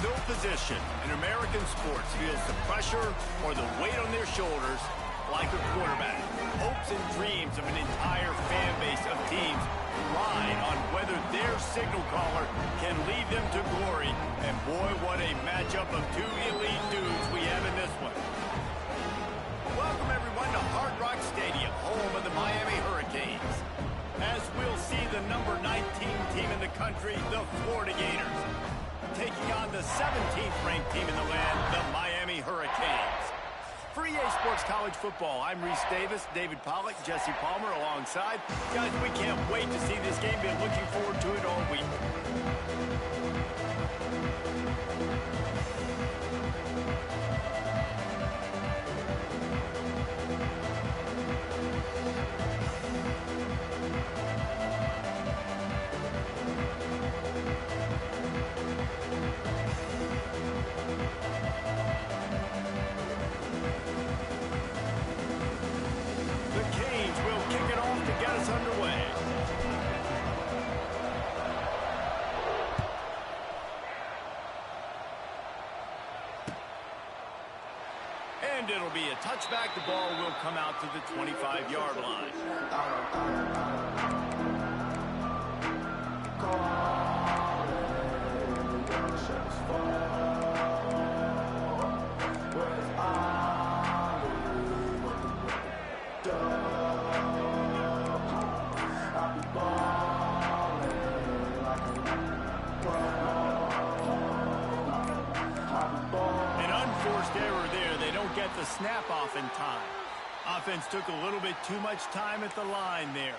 No position in American sports feels the pressure or the weight on their shoulders like a quarterback. Hopes and dreams of an entire fan base of teams ride on whether their signal caller can lead them to glory. And boy, what a matchup of two elite dudes we have in this one. Welcome everyone to Hard Rock Stadium, home of the Miami Hurricanes. As we'll see the number 19 team in the country, the Florida Gators, taking on the 17th ranked team in the land, the Miami Hurricanes. For EA Sports College Football, I'm Reese Davis, David Pollack, Jesse Palmer alongside. Guys, we can't wait to see this game. Been looking forward to it all week. Underway. And it'll be a touchback. The ball will come out to the 25-yard line. Get the snap off in time. Offense took a little bit too much time at the line there.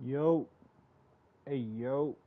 Yo, hey yo.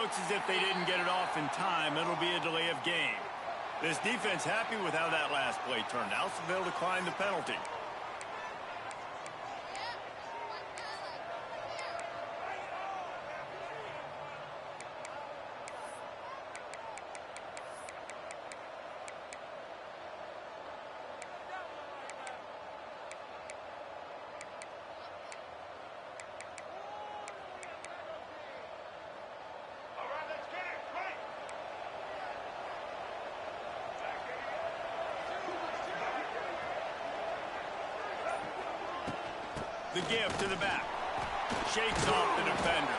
looks as if they didn't get it off in time. It'll be a delay of game. This defense happy with how that last play turned out, so they'll decline the penalty. The give to the back. Shakes off the defender.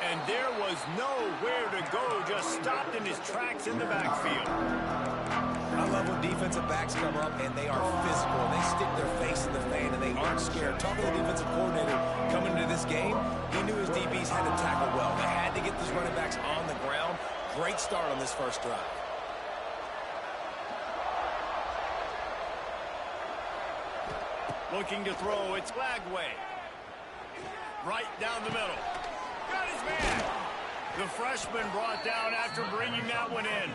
And there was nowhere to go, just stopped in his tracks in the backfield. I love when defensive backs come up and they are physical. They stick their face in the fan and they aren't scared. Talking to the defensive coordinator coming into this game, he knew his DBs had to tackle well. They had to get these running backs on the ground. Great start on this first drive. Looking to throw, it's Lagway. Right down the middle. Got his man. The freshman brought down after bringing that one in.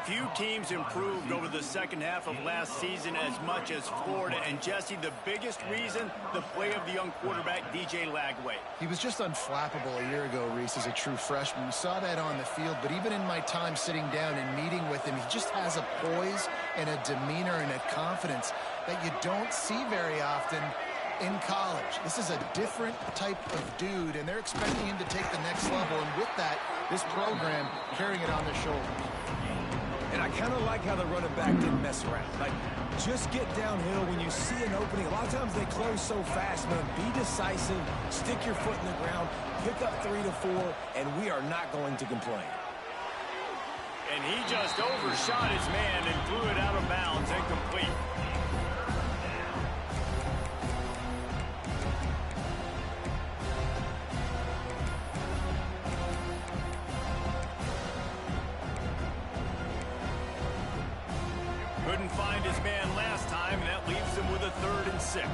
Few teams improved over the second half of last season as much as Florida. And Jesse, the biggest reason, the play of the young quarterback, DJ Lagway. He was just unflappable a year ago, Reese, as a true freshman. We saw that on the field, but even in my time sitting down and meeting with him, he just has a poise and a demeanor and a confidence that you don't see very often in college. This is a different type of dude, and they're expecting him to take the next level. And with that, this program carrying it on their shoulders. And I kind of like how the running back didn't mess around. Like, just get downhill when you see an opening. A lot of times they close so fast, man. Be decisive, stick your foot in the ground, pick up 3 to 4, and we are not going to complain. And he just overshot his man and threw it out of bounds, incomplete. Couldn't find his man last time, and that leaves him with a 3rd and 6.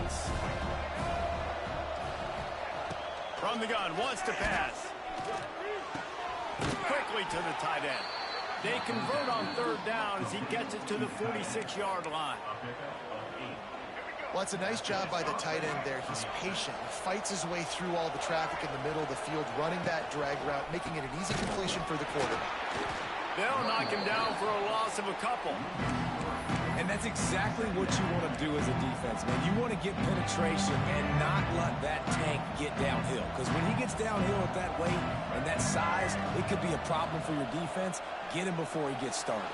From the gun, wants to pass. Quickly to the tight end. They convert on 3rd down as he gets it to the 46-yard line. Well, it's a nice job by the tight end there. He's patient. He fights his way through all the traffic in the middle of the field, running that drag route, making it an easy completion for the quarterback. They'll knock him down for a loss of a couple. And that's exactly what you want to do as a defense, man. You want to get penetration and not let that tank get downhill. Because when he gets downhill at that weight and that size, it could be a problem for your defense. Get him before he gets started.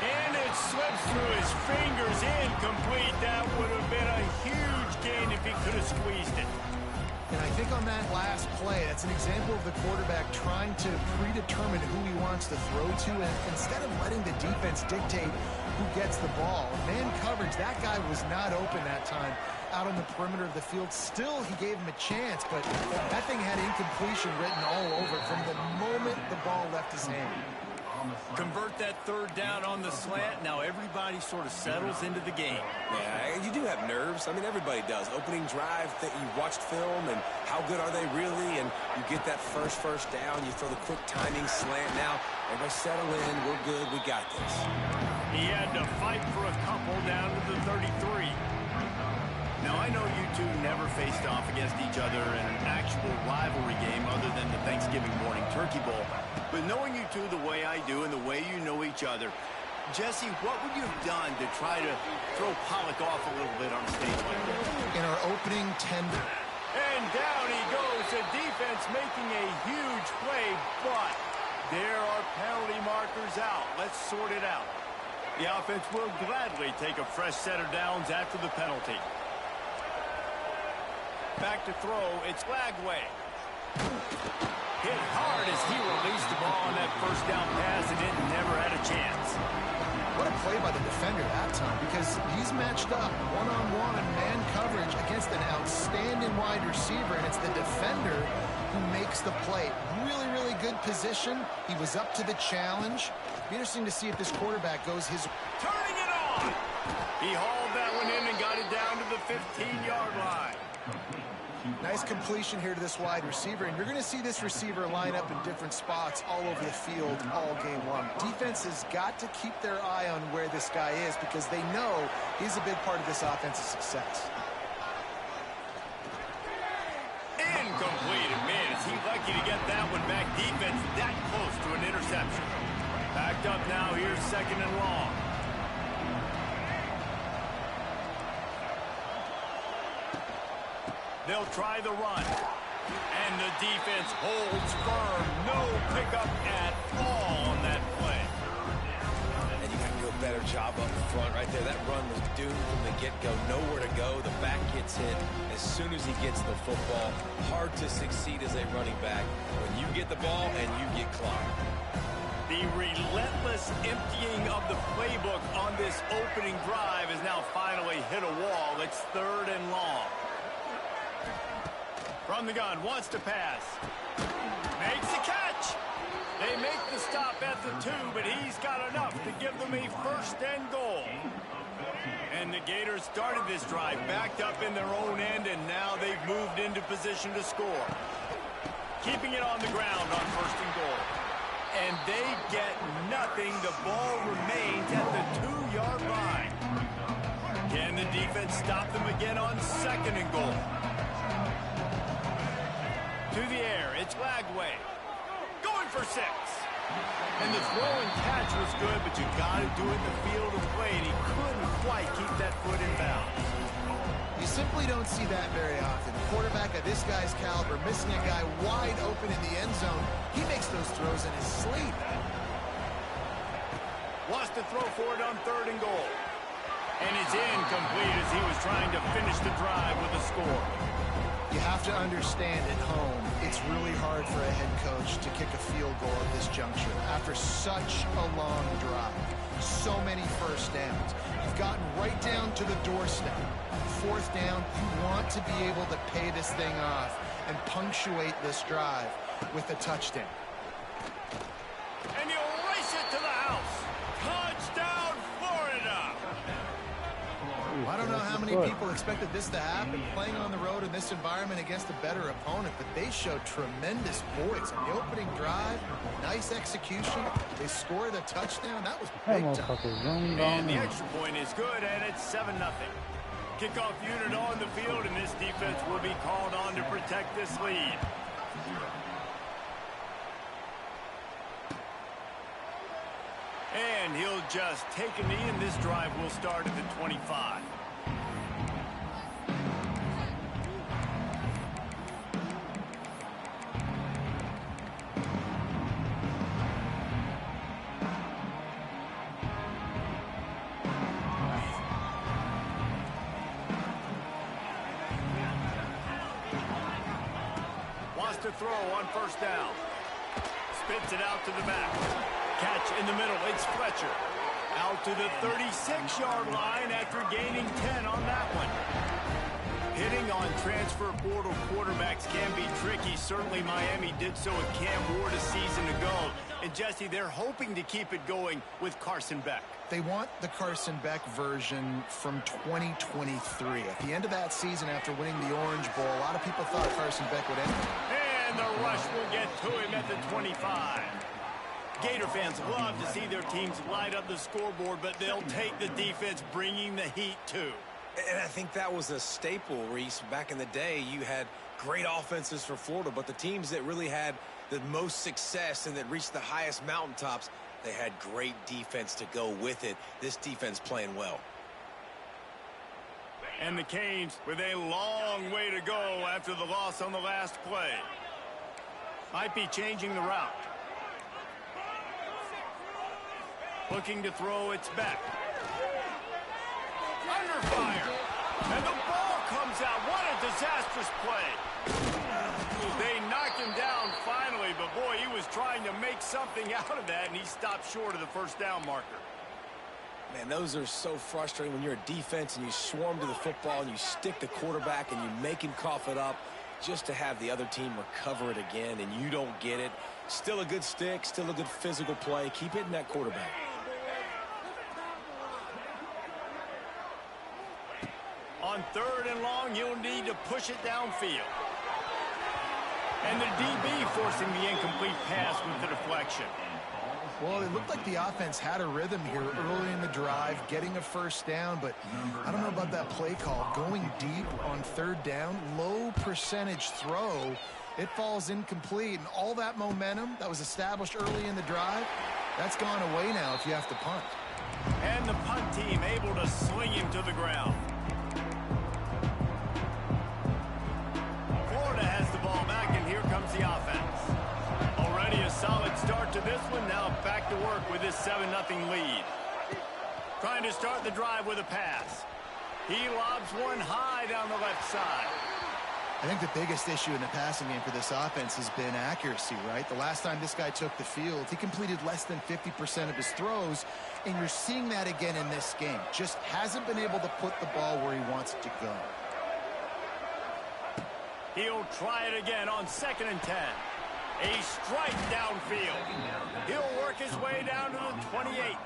And it slips through his fingers, incomplete. That would have been a huge gain if he could have squeezed it. And I think on that last play, that's an example of the quarterback trying to predetermine who he wants to throw to, and instead of letting the defense dictate who gets the ball. Man coverage, that guy was not open that time out on the perimeter of the field. Still, he gave him a chance, but that thing had incompletion written all over it from the moment the ball left his hand. Convert that 3rd down on the slant. Now everybody sort of settles into the game. Yeah, you do have nerves. I mean, everybody does. Opening drive, that you watched film, and how good are they really? And you get that first down. You throw the quick timing slant. Now, everybody settle in. We're good. We got this. He had to fight for a couple down to the 33. Now, I know you two never faced off against each other in an actual rivalry game other than the Thanksgiving morning turkey bowl. But knowing you two the way I do and the way you know each other, Jesse, what would you have done to try to throw Pollock off a little bit on a stage like this? In our opening 10. And down he goes. The defense making a huge play, but there are penalty markers out. Let's sort it out. The offense will gladly take a fresh set of downs after the penalty. Back to throw, it's Lagway. Hit hard as he released the ball on that 1st down pass, and it never had a chance. What a play by the defender that time, because he's matched up one-on-one man coverage against an outstanding wide receiver, and it's the defender who makes the play. Really, really good position. He was up to the challenge. Be interesting to see if this quarterback goes his... Turning it on! He hauled that one in and got it down to the 15-yard line. Nice completion here to this wide receiver, and you're going to see this receiver line up in different spots all over the field all game long. Defense has got to keep their eye on where this guy is because they know he's a big part of this offensive success. Incomplete. Man, is he lucky to get that one back. Defense that close to an interception. Backed up now. Here's 2nd and long. They'll try the run. And the defense holds firm. No pickup at all on that play. And you got to do a better job up front right there. That run was doomed from the get-go. Nowhere to go. The back gets hit as soon as he gets the football. Hard to succeed as a running back when you get the ball and you get clocked. The relentless emptying of the playbook on this opening drive has now finally hit a wall. It's 3rd and long. From the gun, wants to pass. Makes the catch. They make the stop at the 2, but he's got enough to give them a 1st and goal. And the Gators started this drive backed up in their own end, and now they've moved into position to score. Keeping it on the ground on 1st and goal. And they get nothing. The ball remains at the 2-yard line. Can the defense stop them again on 2nd and goal? To the air, it's Lagway. Going for 6. And the throw and catch was good, but you got to do it in the field of play, and he couldn't quite keep that foot in bounds. You simply don't see that very often. A quarterback of this guy's caliber missing a guy wide open in the end zone. He makes those throws in his sleep. Wants to throw for it on 3rd and goal. And it's incomplete as he was trying to finish the drive with a score. You have to understand at home, it's really hard for a head coach to kick a field goal at this juncture. After such a long drive, so many 1st downs, you've gotten right down to the doorstep. 4th down, you want to be able to pay this thing off and punctuate this drive with a touchdown. And he'll race it to the house. Touchdown, Florida! I don't know how many people expected this to happen, playing on the road in this environment against a better opponent, but they showed tremendous poise. On the opening drive, nice execution. They scored a touchdown. That was big time. And the extra point is good, and it's 7-0. Kickoff unit on the field, and this defense will be called on to protect this lead. And he'll just take a knee, and this drive will start at the 25. Wants to throw on 1st down. Spits it out to the back. Catch in the middle, it's Fletcher. Out to the 36-yard line after gaining 10 on that one. Hitting on transfer portal quarterbacks can be tricky. Certainly Miami did so with Cam Ward a season ago. And Jesse, they're hoping to keep it going with Carson Beck. They want the Carson Beck version from 2023. At the end of that season, after winning the Orange Bowl, a lot of people thought Carson Beck would end it. And the rush will get to him at the 25. Gator fans love to see their teams light up the scoreboard, but they'll take the defense bringing the heat too. And I think that was a staple, Reese. Back in the day, you had great offenses for Florida, but the teams that really had the most success and that reached the highest mountaintops, they had great defense to go with it. This defense playing well. And the Canes with a long way to go after the loss on the last play. Might be changing the route. Looking to throw, it's back. Under fire. And the ball comes out. What a disastrous play. They knock him down finally, but boy, he was trying to make something out of that, and he stopped short of the 1st down marker. Man, those are so frustrating when you're a defense and you swarm to the football and you stick the quarterback and you make him cough it up just to have the other team recover it again, and you don't get it. Still a good stick, still a good physical play. Keep hitting that quarterback. On 3rd and long, you'll need to push it downfield. And the DB forcing the incomplete pass with the deflection. Well, it looked like the offense had a rhythm here early in the drive, getting a first down, but I don't know about that play call. Going deep on third down, low percentage throw, it falls incomplete, and all that momentum that was established early in the drive, that's gone away now if you have to punt. And the punt team able to sling him to the ground. Florida has the ball back, and here comes the offense. Already a solid start to this one. Now back to work with this 7-0 lead. Trying to start the drive with a pass. He lobs one high down the left side. I think the biggest issue in the passing game for this offense has been accuracy, right? The last time this guy took the field, he completed less than 50% of his throws, and you're seeing that again in this game. Just hasn't been able to put the ball where he wants it to go. He'll try it again on 2nd and 10. A strike downfield. He'll work his way down to the 28.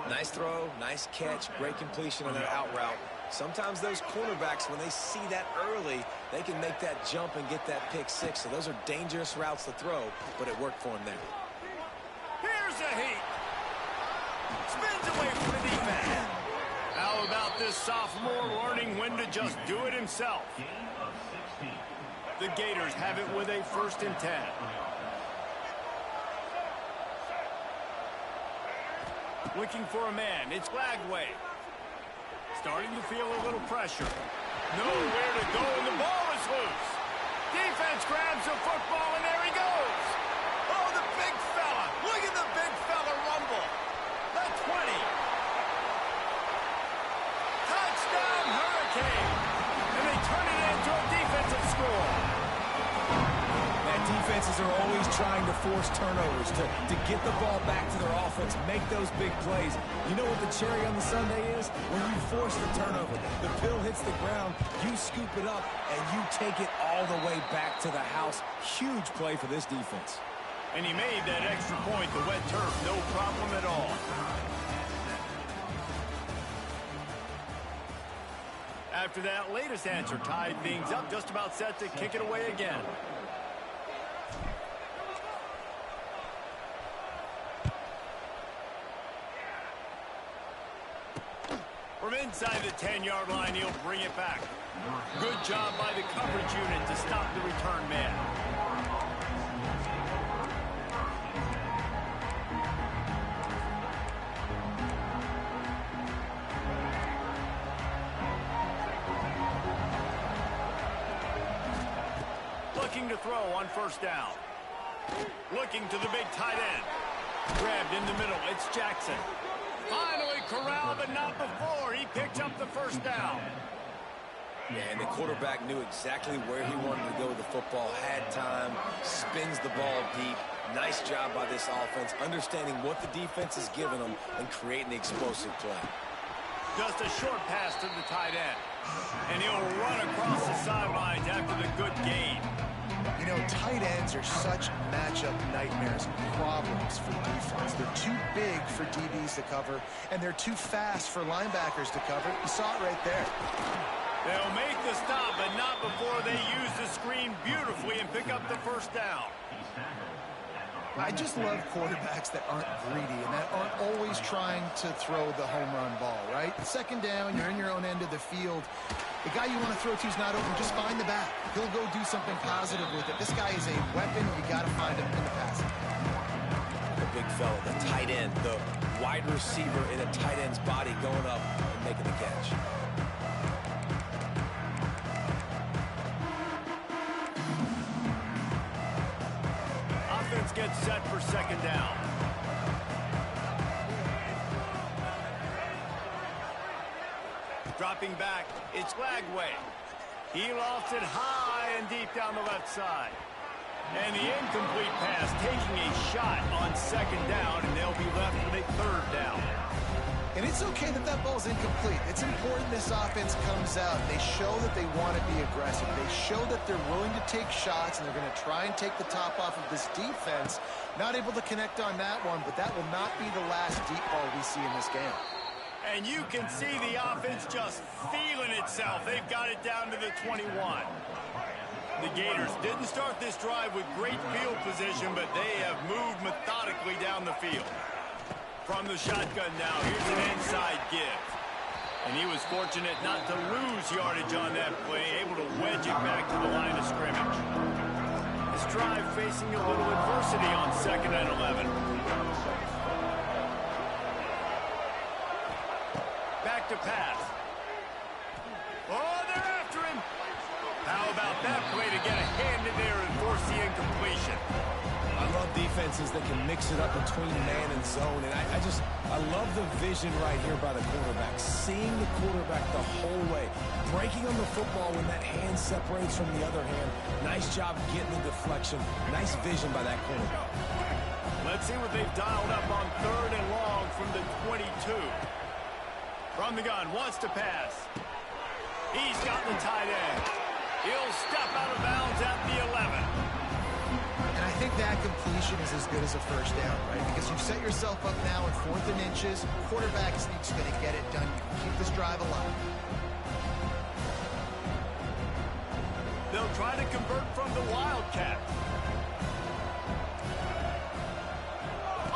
Nice throw, nice catch, great completion on that out route. Sometimes those cornerbacks, when they see that early, they can make that jump and get that pick six. So those are dangerous routes to throw, but it worked for him there. Here's a heat. Spins away from the defense. How about this sophomore learning when to just do it himself? The Gators have it with a 1st and 10. Looking for a man. It's Lagway. Starting to feel a little pressure. Nowhere to go, and the ball is loose. Defense grabs the football, and there he goes. Oh, the big fella. Look at the big fella rumble. The 20. Touchdown, Hurricane. And they turn it into a defensive score. Defenses are always trying to force turnovers to get the ball back to their offense, make those big plays. You know what the cherry on the sundae is? When you force the turnover, the pill hits the ground, you scoop it up, and you take it all the way back to the house. Huge play for this defense. And he made that extra point, the wet turf, no problem at all. After that latest answer tied things up, just about set to kick it away again. From inside the 10-yard line, he'll bring it back. Good job by the coverage unit to stop the return man. Looking to throw on 1st down. Looking to the big tight end. Grabbed in the middle. It's Jackson. Finally corralled, but not before. He picked up the 1st down. Yeah, and the quarterback knew exactly where he wanted to go with the football, had time, spins the ball deep. Nice job by this offense, understanding what the defense is giving them and creating the explosive play. Just a short pass to the tight end. And he'll run across the sidelines after the good gain. You know, tight ends are such matchup nightmares and problems for defense. They're too big for DBs to cover, and they're too fast for linebackers to cover. You saw it right there. They'll make the stop, but not before they use the screen beautifully and pick up the 1st down. I just love quarterbacks that aren't greedy and that aren't always trying to throw the home run ball, right? 2nd down, you're in your own end of the field. The guy you want to throw to is not open. Just find the back. He'll go do something positive with it. This guy is a weapon. You got to find him in the passing. The big fella, the tight end, the wide receiver in a tight end's body going up and making the catch. Offense gets set for 2nd down. Dropping back, it's Lagway. He lofts it high and deep down the left side. And the incomplete pass taking a shot on 2nd down, and they'll be left with a 3rd down. And it's okay that that ball's incomplete. It's important this offense comes out. They show that they want to be aggressive. They show that they're willing to take shots, and they're going to try and take the top off of this defense. Not able to connect on that one, but that will not be the last deep ball we see in this game. And you can see the offense just feeling itself. They've got it down to the 21. The Gators didn't start this drive with great field position, but they have moved methodically down the field. From the shotgun now, here's an inside give. And he was fortunate not to lose yardage on that play, able to wedge it back to the line of scrimmage. This drive facing a little adversity on 2nd and 11. Back to pass. Oh, they're after him. How about that play to get a hand in there and force the incompletion? I love defenses that can mix it up between man and zone, and I love the vision right here by the quarterback, seeing the quarterback the whole way, breaking on the football when that hand separates from the other hand. Nice job getting the deflection. Nice vision by that quarterback. Let's see what they've dialed up on 3rd and long from the 22. From the gun, wants to pass. He's got the tight end. He'll step out of bounds at the 11. And I think that completion is as good as a first down, right? Because you've set yourself up now in 4th and inches. Quarterback is going to get it done. You can keep this drive alive. They'll try to convert from the Wildcat.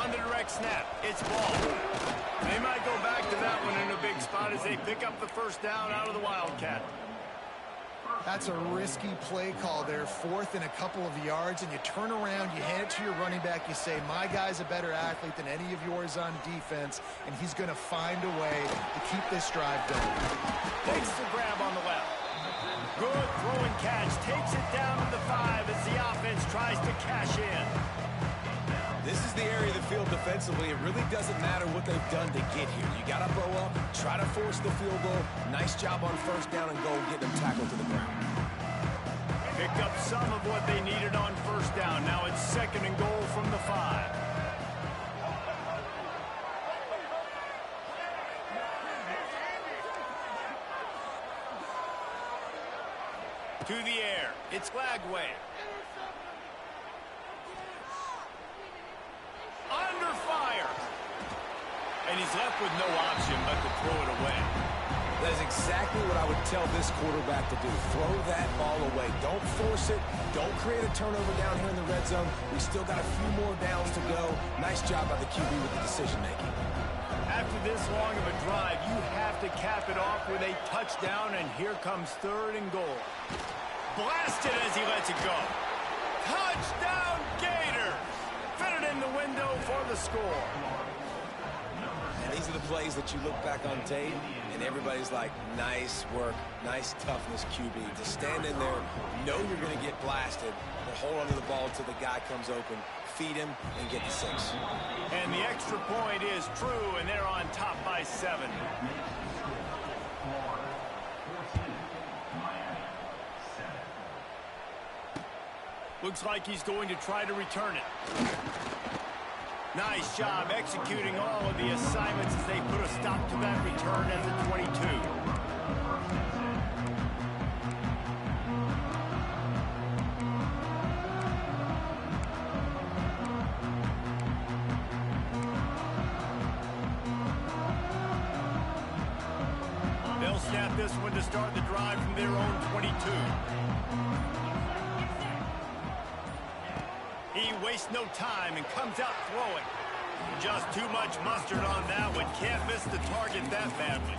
On the direct snap, it's ball. They might go back to that one in a big spot as they pick up the first down out of the Wildcat. That's a risky play call there, 4th and a couple of yards, and you turn around, you hand it to your running back, you say, my guy's a better athlete than any of yours on defense, and he's going to find a way to keep this drive going. Takes the grab on the left. Good throw and catch, takes it down to the 5 as the offense tries to cash in. This is the area of the field defensively. It really doesn't matter what they've done to get here. You got to bow up, try to force the field goal. Nice job on 1st down and goal, getting them tackled to the ground. Pick up some of what they needed on 1st down. Now it's 2nd and goal from the 5. To the air. It's Lagway. Under fire. And he's left with no option but to throw it away. That is exactly what I would tell this quarterback to do. Throw that ball away. Don't force it. Don't create a turnover down here in the red zone. We still got a few more downs to go. Nice job by the QB with the decision-making. After this long of a drive, you have to cap it off with a touchdown, and here comes 3rd and goal. Blasted as he lets it go. Touchdown, Gators! Fitted in the window for the score. And these are the plays that you look back on tape, and everybody's like, nice work, nice toughness, QB. To stand in there, know you're going to get blasted, but hold onto the ball until the guy comes open, feed him, and get the 6. And the extra point is true, and they're on top by 7. Looks like he's going to try to return it. Nice job executing all of the assignments as they put a stop to that return at the 22. They'll snap this one to start the drive from their own 22. He wastes no time and comes out throwing. Just too much mustard on that one. Can't miss the target that badly.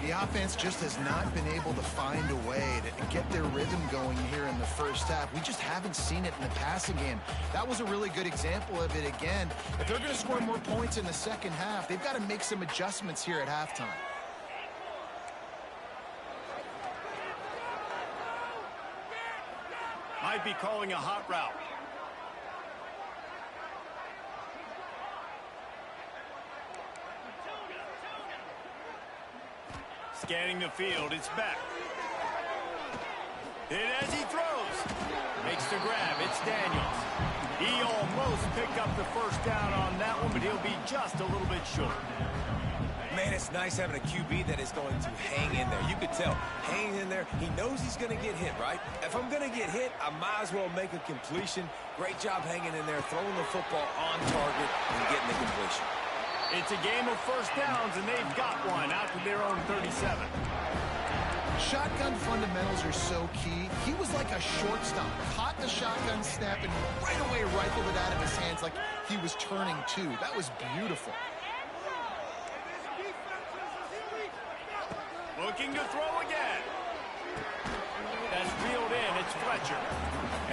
The offense just has not been able to find a way to get their rhythm going here in the first half. We just haven't seen it in the passing game. That was a really good example of it again. If they're going to score more points in the second half, they've got to make some adjustments here at halftime. Might be calling a hot route. Scanning the field, it's back. And as he throws, makes the grab, it's Daniels. He almost picked up the first down on that one, but he'll be just a little bit short. Man, it's nice having a QB that is going to hang in there. You could tell, hanging in there, he knows he's going to get hit, right? If I'm going to get hit, I might as well make a completion. Great job hanging in there, throwing the football on target and getting the completion. It's a game of first downs, and they've got one out to their own 37. Shotgun fundamentals are so key. He was like a shortstop. Caught the shotgun snap and right away rifled it out of his hands like he was turning two. That was beautiful. Looking to throw again. That's reeled in. It's Fletcher.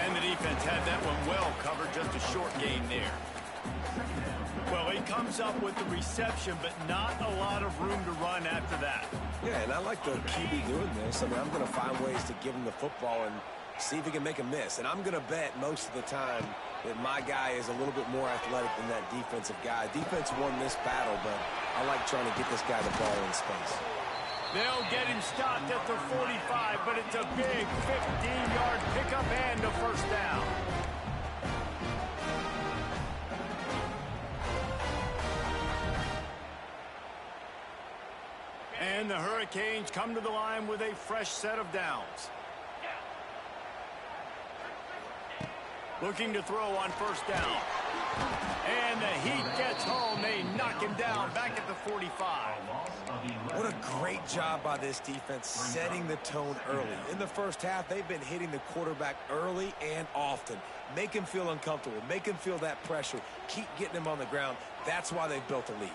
And the defense had that one well covered. Just a short gain there. Well, he comes up with the reception, but not a lot of room to run after that. Yeah, and I like the QB doing this. I mean, I'm going to find ways to give him the football and see if he can make a miss. And I'm going to bet most of the time that my guy is a little bit more athletic than that defensive guy. Defense won this battle, but I like trying to get this guy the ball in space. They'll get him stopped at the 45, but it's a big 15-yard pickup and a first down. And the Hurricanes come to the line with a fresh set of downs. Looking to throw on first down. And the Heat gets home. They knock him down back at the 45. What a great job by this defense setting the tone early. In the first half, they've been hitting the quarterback early and often. Make him feel uncomfortable. Make him feel that pressure. Keep getting him on the ground. That's why they've built a lead.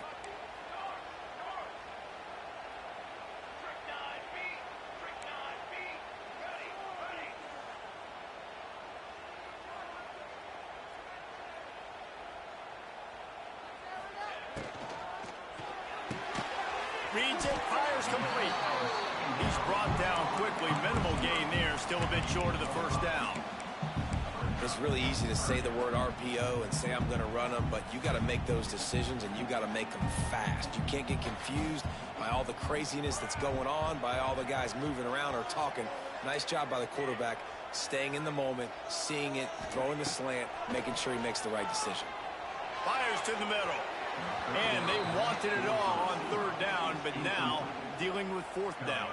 Reads it, fires complete. He's brought down quickly. Minimal gain there. Still a bit short of the first down. It's really easy to say the word RPO and say I'm going to run them, but you got to make those decisions and you got to make them fast. You can't get confused by all the craziness that's going on, by all the guys moving around or talking. Nice job by the quarterback, staying in the moment, seeing it, throwing the slant, making sure he makes the right decision. Fires to the middle. And they wanted it all on third down, but now dealing with fourth down.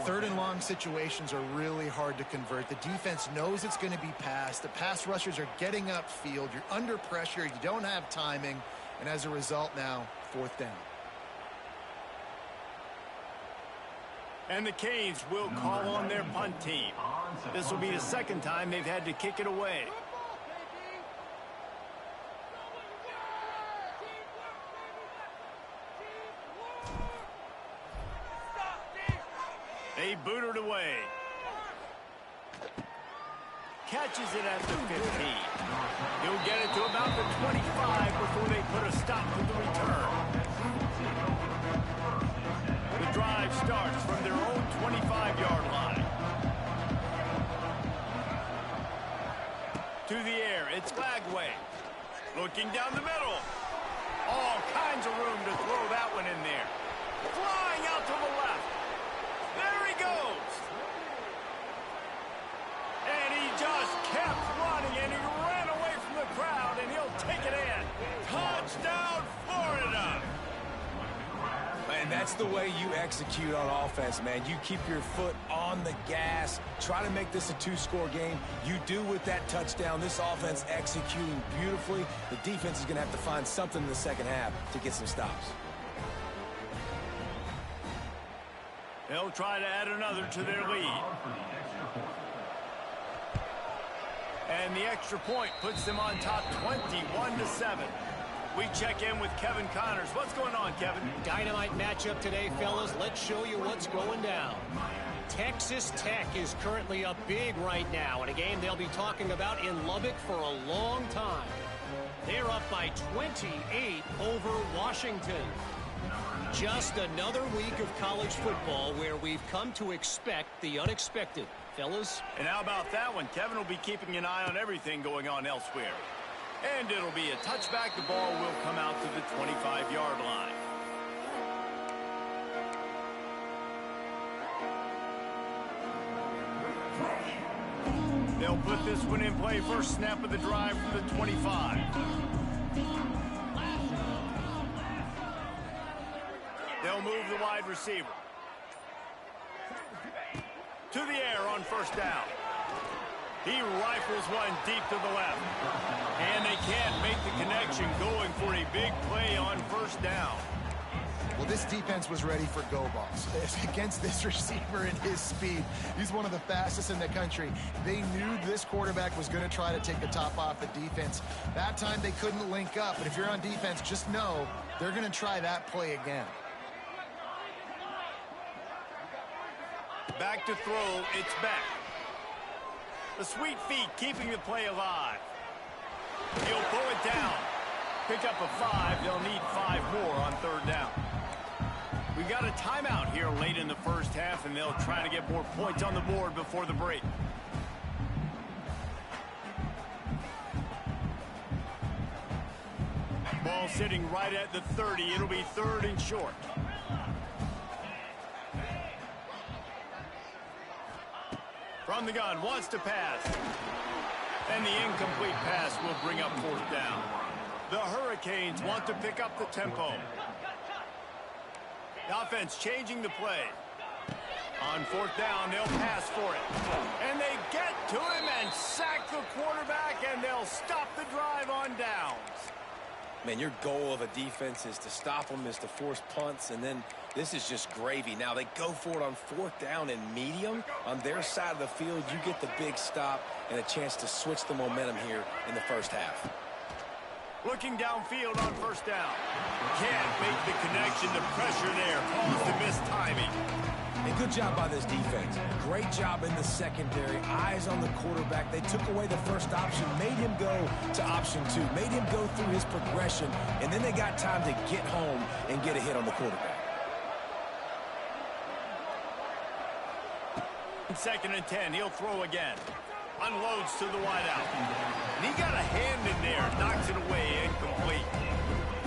Third and long situations are really hard to convert. The defense knows it's going to be passed. The pass rushers are getting upfield. You're under pressure. You don't have timing. And as a result now, fourth down. And the Canes will call on their punt team. This will be the second time they've had to kick it away. They boot it away. Catches it at the 15. He'll get it to about the 25 before they put a stop to the return. The drive starts from their own 25-yard line. To the air, it's Lagway. Looking down the middle. All kinds of room to throw that one in there. Flying out to the left. There he goes. And he just kept running, and he ran away from the crowd, and he'll take it in. Touchdown, Florida. And that's the way you execute on offense, man. You keep your foot on the gas. Try to make this a two-score game. You do with that touchdown. This offense executing beautifully. The defense is going to have to find something in the second half to get some stops. They'll try to add another to their lead. And the extra point puts them on top 21-7. We check in with Kevin Connors. What's going on, Kevin? Dynamite matchup today, fellas. Let's show you what's going down. Texas Tech is currently up big right now in a game they'll be talking about in Lubbock for a long time. They're up by 28 over Washington. Just another week of college football where we've come to expect the unexpected. Fellas? And how about that one? Kevin will be keeping an eye on everything going on elsewhere. And it'll be a touchback. The ball will come out to the 25-yard line. They'll put this one in play. First snap of the drive from the 25. They'll move the wide receiver. To the air on first down. He rifles one deep to the left. And they can't make the connection, going for a big play on first down. Well, this defense was ready for go balls. Against this receiver and his speed, he's one of the fastest in the country. They knew this quarterback was going to try to take the top off the defense. That time they couldn't link up, but if you're on defense, just know they're going to try that play again. Back to throw, it's back. The sweet feet keeping the play alive. He'll pull it down. Pick up a 5. They'll need 5 more on 3rd down. We got a timeout here late in the first half, and they'll try to get more points on the board before the break. Ball sitting right at the 30. It'll be 3rd and short. From the gun, wants to pass. And the incomplete pass will bring up 4th down. The Hurricanes want to pick up the tempo. The offense changing the play. On 4th down, they'll pass for it. And they get to him and sack the quarterback, and they'll stop the drive on downs. Man, your goal of a defense is to stop them, is to force punts, and then this is just gravy. Now they go for it on 4th down and medium. On their side of the field, you get the big stop and a chance to switch the momentum here in the first half. Looking downfield on 1st down. Can't make the connection. The pressure there caused the missed timing. And good job by this defense. Great job in the secondary. Eyes on the quarterback. They took away the first option, made him go to option 2, made him go through his progression, and then they got time to get home and get a hit on the quarterback. 2nd and 10. He'll throw again. Unloads to the wideout. And he got a hand in there. Knocks it away. Incomplete.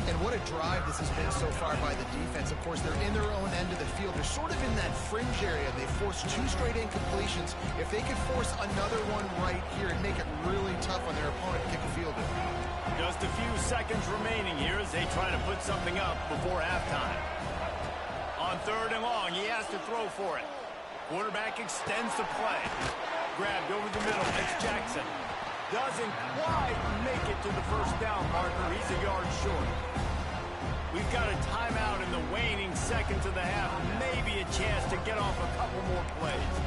And what a drive this has been so far by the defense. Of course, they're in their own end of the field. They're sort of in that fringe area. They forced 2 straight incompletions. If they could force another one right here and make it really tough on their opponent to kick a field goal. Just a few seconds remaining here as they try to put something up before halftime. On 3rd and long, he has to throw for it. Quarterback extends the play. Grabbed over the middle. It's Jackson. Doesn't quite make it to the 1st down marker. He's a yard short. We've got a timeout in the waning seconds of the half. Maybe a chance to get off a couple more plays.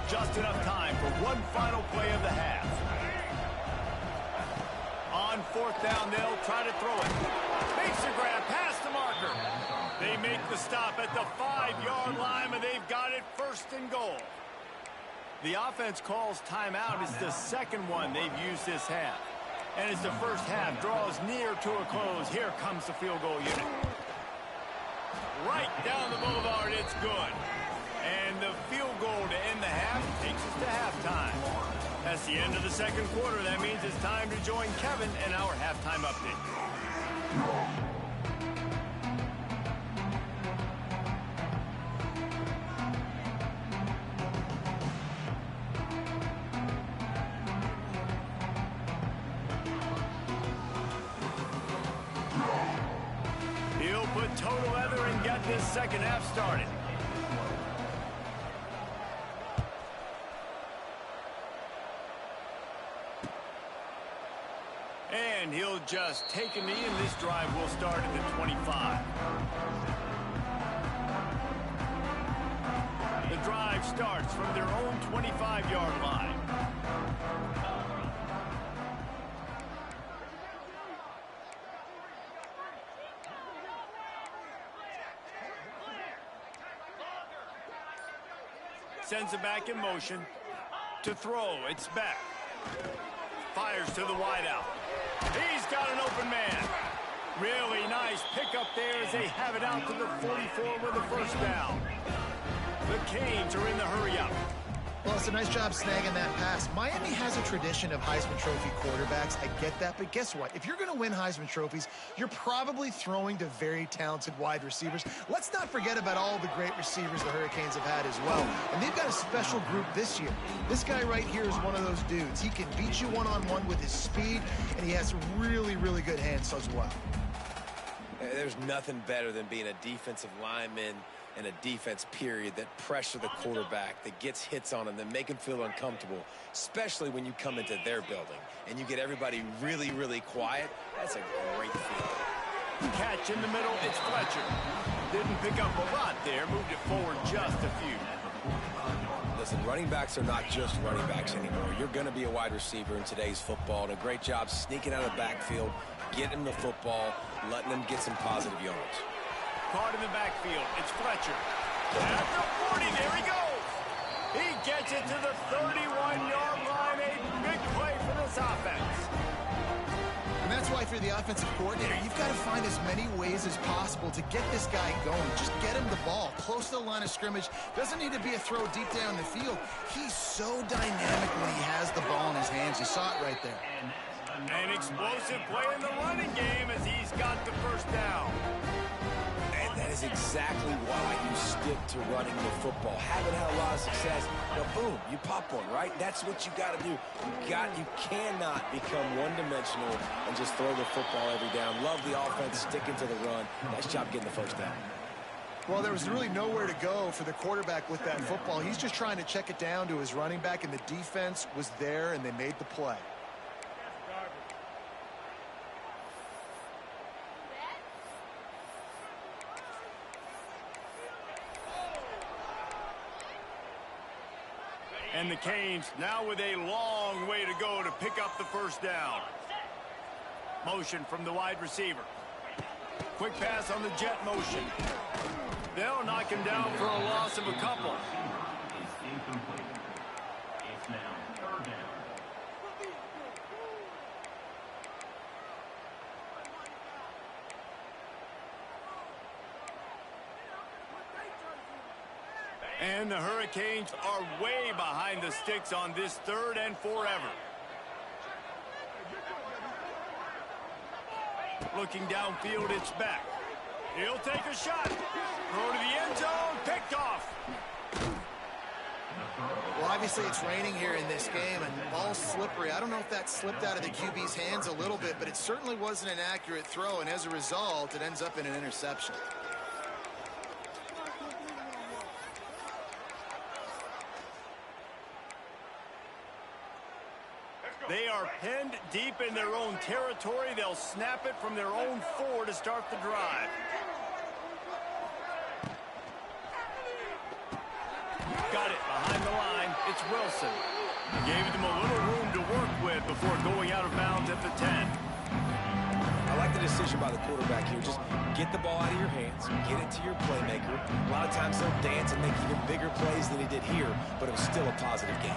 Just enough time for one final play of the half. On 4th down, they'll try to throw it. Makes the grab past the marker. They make the stop at the 5-yard line, but they've got it 1st and goal. The offense calls timeout. It's the 2nd one they've used this half. And as the first half draws near to a close, here comes the field goal unit. Right down the boulevard, it's good. And the field goal to end the half takes us to halftime. That's the end of the 2nd quarter. That means it's time to join Kevin in our halftime update. He'll put total leather and get this 2nd half started. And he'll just take a knee, and this drive will start at the 25. The drive starts from their own 25-yard line. Sends it back in motion. To throw, it's back. Fires to the wideout. He's got an open man. Really nice pickup there as they have it out to the 44 with a 1st down. The Canes are in the hurry-up. Well, it's a nice job snagging that pass. Miami has a tradition of Heisman Trophy quarterbacks. I get that, but guess what? If you're going to win Heisman Trophies, you're probably throwing to very talented wide receivers. Let's not forget about all the great receivers the Hurricanes have had as well. And they've got a special group this year. This guy right here is one of those dudes. He can beat you one-on-one with his speed, and he has really, really good hands as well. There's nothing better than being a defensive lineman and a defense period that pressure the quarterback, that gets hits on him, that make him feel uncomfortable, especially when you come into their building and you get everybody really, really quiet. That's a great feeling. Catch in the middle, it's Fletcher. Didn't pick up a lot there, moved it forward just a few. Listen, running backs are not just running backs anymore. You're going to be a wide receiver in today's football, and a great job sneaking out of the backfield, getting the football, letting them get some positive yards. Caught in the backfield, it's Fletcher. At the 40, there he goes. He gets it to the 31-yard line, a big play for this offense. And that's why, if you're the offensive coordinator, you've got to find as many ways as possible to get this guy going. Just get him the ball close to the line of scrimmage. Doesn't need to be a throw deep down the field. He's so dynamic when he has the ball in his hands. You saw it right there. An explosive play in the running game as he's got the first down. And that is exactly why you stick to running the football. Haven't had a lot of success, but boom, you pop one, right? That's what you got to do. You cannot become one-dimensional and just throw the football every down. Love the offense, sticking to the run. Nice job getting the first down. Well, there was really nowhere to go for the quarterback with that football. He's just trying to check it down to his running back, and the defense was there, and they made the play. And the Canes now with a long way to go to pick up the first down. Motion from the wide receiver. Quick pass on the jet motion. They'll knock him down for a loss of a couple. It's now third down. And the Hurricanes are way behind the sticks on this third and forever. Looking downfield, it's back. He'll take a shot. Throw to the end zone, picked off. Well, obviously it's raining here in this game, and the ball's slippery. I don't know if that slipped out of the QB's hands a little bit, but it certainly wasn't an accurate throw, and as a result, it ends up in an interception. They are pinned deep in their own territory. They'll snap it from their own 4 to start the drive. Got it behind the line. It's Wilson. Gave them a little room to work with before going out of bounds at the 10. I like the decision by the quarterback here. Just get the ball out of your hands, get it to your playmaker. A lot of times he'll dance and make even bigger plays than he did here, but it was still a positive game.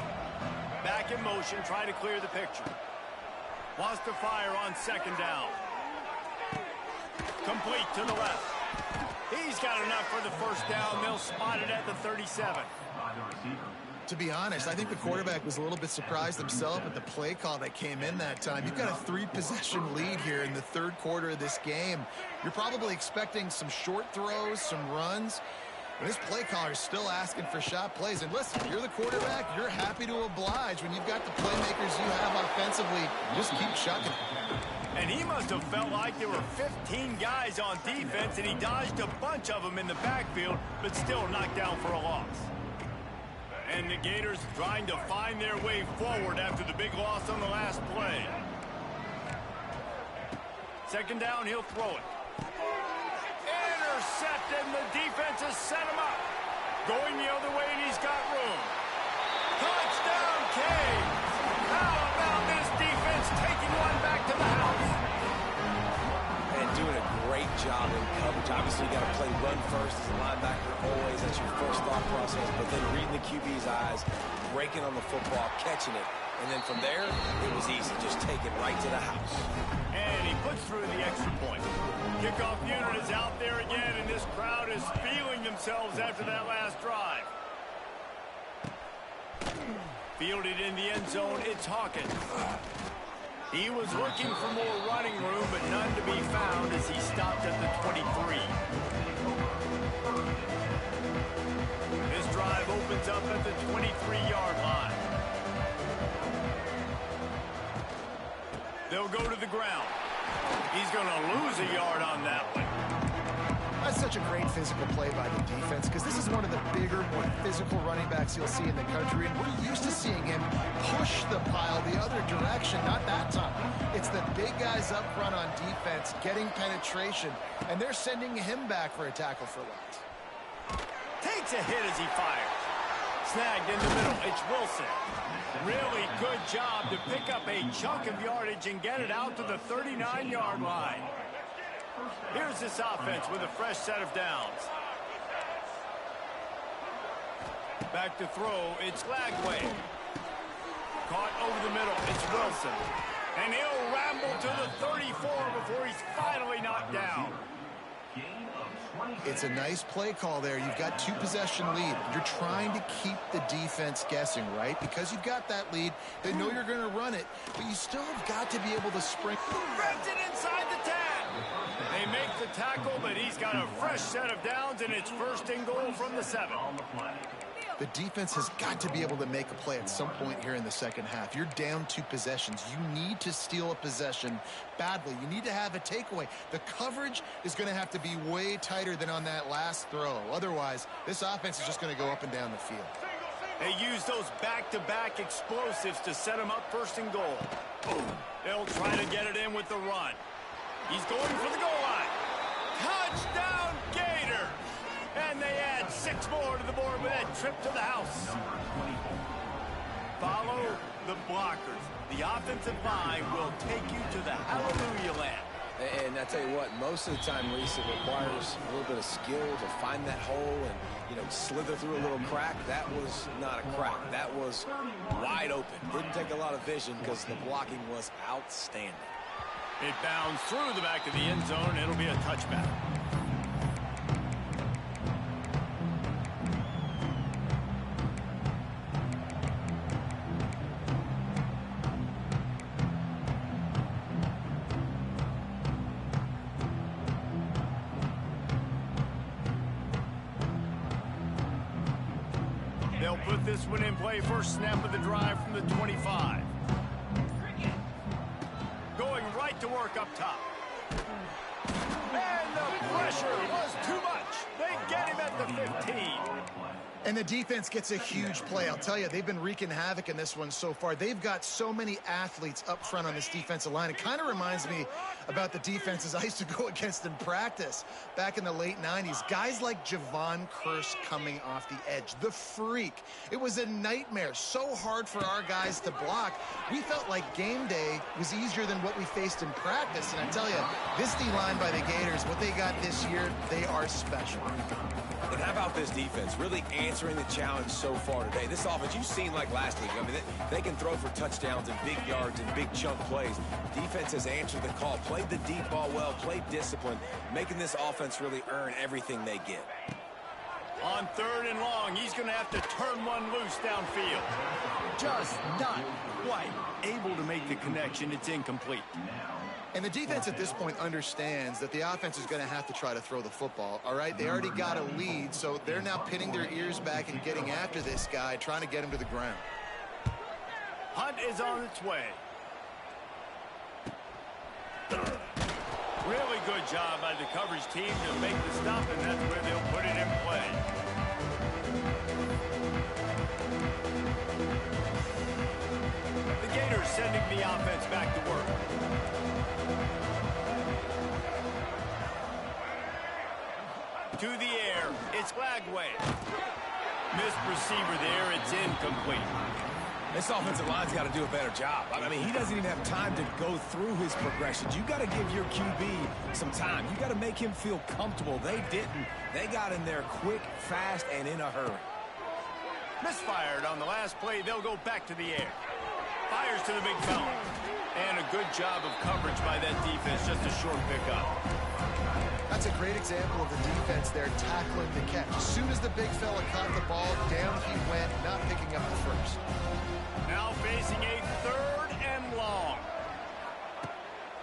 Back in motion, trying to clear the picture. Wants to fire on second down. Complete to the left. He's got enough for the first down. They'll spot it at the 37. To be honest, I think the quarterback was a little bit surprised himself at the play call that came in that time. You've got a 3-possession lead here in the third quarter of this game. You're probably expecting some short throws, some runs. But this play caller is still asking for shot plays. And listen, if you're the quarterback, you're happy to oblige. When you've got the playmakers you have offensively, just keep chucking it. And he must have felt like there were 15 guys on defense, and he dodged a bunch of them in the backfield, but still knocked down for a loss. And the Gators trying to find their way forward after the big loss on the last play. Second down, he'll throw it. Intercepted, and the defense has set him up. Going the other way, and he's got room. Touchdown, Canes! How about this defense taking one back to the house? And doing a great job in coverage. Obviously, you got to play run first as a linebacker always. That's your first thought process. But then reading the QB's eyes, breaking on the football, catching it. And then from there, it was easy. Just take it right to the house. And he puts through the extra point. Kickoff unit is out there again, and this crowd is feeling themselves after that last drive. Fielded in the end zone, it's Hawkins. He was looking for more running room, but none to be found as he stopped at the 23. This drive opens up at the 23-yard line. They'll go to the ground. He's going to lose a yard on that one. That's such a great physical play by the defense because this is one of the bigger, more physical running backs you'll see in the country, and we're used to seeing him push the pile the other direction. Not that time. It's the big guys up front on defense getting penetration, and they're sending him back for a tackle for loss. Takes a hit as he fires. Snagged in the middle. It's Wilson. Really good job to pick up a chunk of yardage and get it out to the 39-yard line. Here's this offense with a fresh set of downs. Back to throw. It's Lagway. Caught over the middle. It's Wilson. And he'll ramble to the 34 before he's finally knocked down. It's a nice play call there. You've got 2-possession lead. You're trying to keep the defense guessing, right? Because you've got that lead, they know you're going to run it, but you still have got to be able to spring. Reds it inside the 10. They make the tackle, but he's got a fresh set of downs, and it's 1st and goal from the 7. The defense has got to be able to make a play at some point here in the second half. You're down 2 possessions. You need to steal a possession badly. You need to have a takeaway. The coverage is going to have to be way tighter than on that last throw. Otherwise, this offense is just going to go up and down the field. They use those back-to-back explosives to set them up 1st and goal. They'll try to get it in with the run. He's going for the goal line. Touchdown, Gators! And they add 6 more to the board with that trip to the house. Follow the blockers. The offensive line will take you to the hallelujah land. And I tell you what, most of the time, Reese, it requires a little bit of skill to find that hole and, slither through a little crack. That was not a crack. That was wide open. Didn't take a lot of vision because the blocking was outstanding. It bounds through the back of the end zone. It'll be a touchback. They'll put this one in play. First snap of the drive from the 25. Going right to work up top. And the pressure was too much. They get him at the 15. And the defense gets a huge play. I'll tell you, they've been wreaking havoc in this one so far. They've got so many athletes up front on this defensive line. It kind of reminds me about the defenses I used to go against in practice back in the late 90s. Guys like Javon Curse coming off the edge. The freak. It was a nightmare. So hard for our guys to block. We felt like game day was easier than what we faced in practice. And I tell you, this D-line by the Gators, what they got this year, they are special. And how about this defense really answering the challenge so far today? This offense, you've seen like last week. I mean, they can throw for touchdowns and big yards and big chunk plays. Defense has answered the call, played the deep ball well, played discipline, making this offense really earn everything they get. On 3rd and long, he's going to have to turn one loose downfield. Just not quite able to make the connection. It's incomplete. And the defense at this point understands that the offense is going to have to try to throw the football, all right? They already got a lead, so they're now pinning their ears back and getting after this guy, trying to get him to the ground. Hunt is on its way. Really good job by the coverage team to make the stop, and that's where they'll put it in play. The Gators sending the offense back to work. To the air, it's Lagway. Missed receiver there, it's incomplete. This offensive line's got to do a better job. I mean, he doesn't even have time to go through his progressions. You got to give your QB some time. You got to make him feel comfortable. They didn't. They got in there quick, fast, and in a hurry. Misfired on the last play. They'll go back to the air. Fires to the big fella. And a good job of coverage by that defense. Just a short pickup. That's a great example of the defense there tackling the catch. As soon as the big fella caught the ball, down he went, not picking up the first. Now facing a 3rd and long.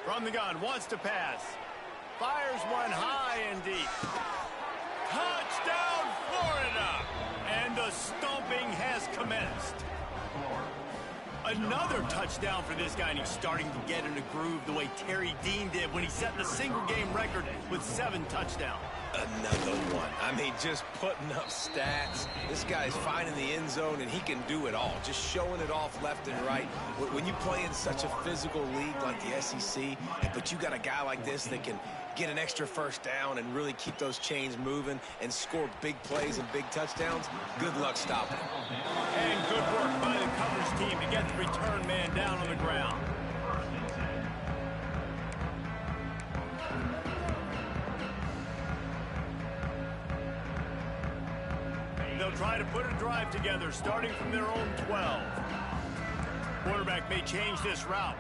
From the gun, wants to pass. Fires one high and deep. Touchdown, Florida! And the stomping has commenced. Another touchdown for this guy, and he's starting to get in a groove the way Terry Dean did when he set the single-game record with 7 touchdowns. Another one. I mean, just putting up stats. This guy's finding the end zone, and he can do it all. Just showing it off left and right. When you play in such a physical league like the SEC, but you got a guy like this that can get an extra first down and really keep those chains moving and score big plays and big touchdowns, good luck stopping him. And good work by the coverage team to get the return man down on the ground. They'll try to put a drive together, starting from their own 12. Quarterback may change this route.